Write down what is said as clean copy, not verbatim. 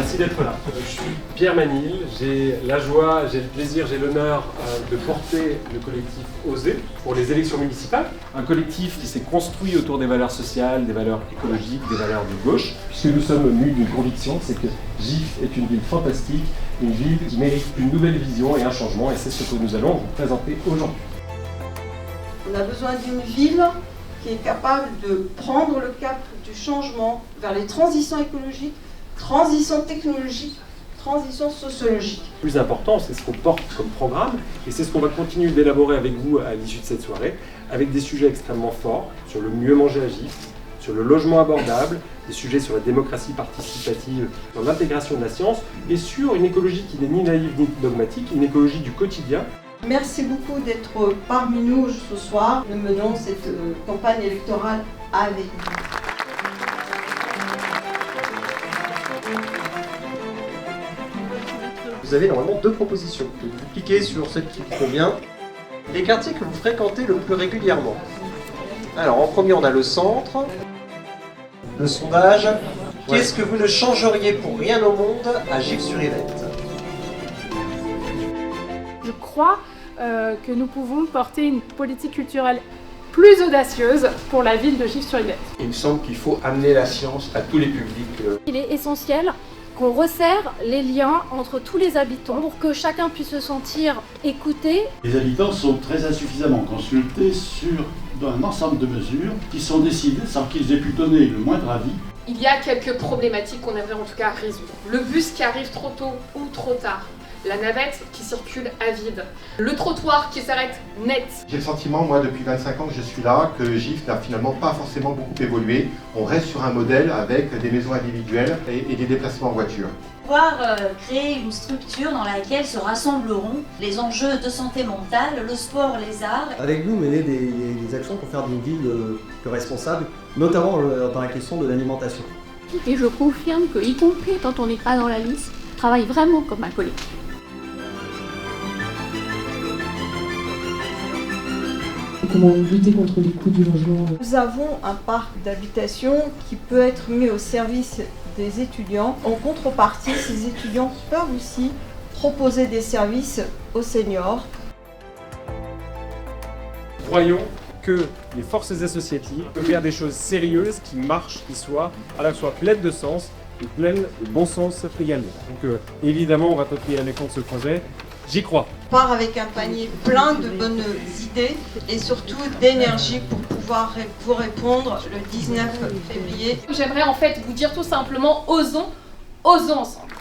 Merci d'être là. Je suis Pierre Manil, j'ai la joie, j'ai le plaisir, j'ai l'honneur de porter le collectif Oser pour les élections municipales. Un collectif qui s'est construit autour des valeurs sociales, des valeurs écologiques, des valeurs de gauche. Puisque nous sommes mus d'une conviction, c'est que Gif est une ville fantastique, une ville qui mérite une nouvelle vision et un changement, et c'est ce que nous allons vous présenter aujourd'hui. On a besoin d'une ville qui est capable de prendre le cap du changement vers les transitions écologiques, transition technologique, transition sociologique. Le plus important, c'est ce qu'on porte comme programme et c'est ce qu'on va continuer d'élaborer avec vous à l'issue de cette soirée, avec des sujets extrêmement forts sur le mieux manger à Gif, sur le logement abordable, des sujets sur la démocratie participative, sur l'intégration de la science et sur une écologie qui n'est ni naïve ni dogmatique, une écologie du quotidien. Merci beaucoup d'être parmi nous ce soir. Nous menons cette campagne électorale avec vous. Vous avez normalement deux propositions. Vous cliquez sur celle qui vous convient. Les quartiers que vous fréquentez le plus régulièrement. Alors en premier on a le centre. Le sondage. Qu'est-ce que vous ne changeriez pour rien au monde à Gif-sur-Yvette? Je crois que nous pouvons porter une politique culturelle plus audacieuse pour la ville de Gif-sur-Yvette. Il me semble qu'il faut amener la science à tous les publics. Il est essentiel qu'on resserre les liens entre tous les habitants pour que chacun puisse se sentir écouté. Les habitants sont très insuffisamment consultés sur un ensemble de mesures qui sont décidées sans qu'ils aient pu donner le moindre avis. Il y a quelques problématiques qu'on aimerait en tout cas résoudre. Le bus qui arrive trop tôt ou trop tard. La navette qui circule à vide. Le trottoir qui s'arrête net. J'ai le sentiment, moi, depuis 25 ans que je suis là, que Gif n'a finalement pas forcément beaucoup évolué. On reste sur un modèle avec des maisons individuelles et des déplacements en voiture. Pouvoir créer une structure dans laquelle se rassembleront les enjeux de santé mentale, le sport, les arts. Avec nous, mener des actions pour faire d'une ville plus responsable, notamment dans la question de l'alimentation. Et je confirme que, y compris quand on n'est pas dans la liste, on travaille vraiment comme un collectif. Comment lutter contre les coûts du logement. Nous avons un parc d'habitation qui peut être mis au service des étudiants. En contrepartie, ces étudiants peuvent aussi proposer des services aux seniors. Croyons que les forces associatives peuvent faire des choses sérieuses, qui marchent, qui soient à la fois pleines de sens et pleines de bon sens également. Donc évidemment, on va continuer à aller contre ce projet. J'y crois. On part avec un panier plein de bonnes idées et surtout d'énergie pour pouvoir vous répondre le 19 février. J'aimerais en fait vous dire tout simplement, osons ensemble.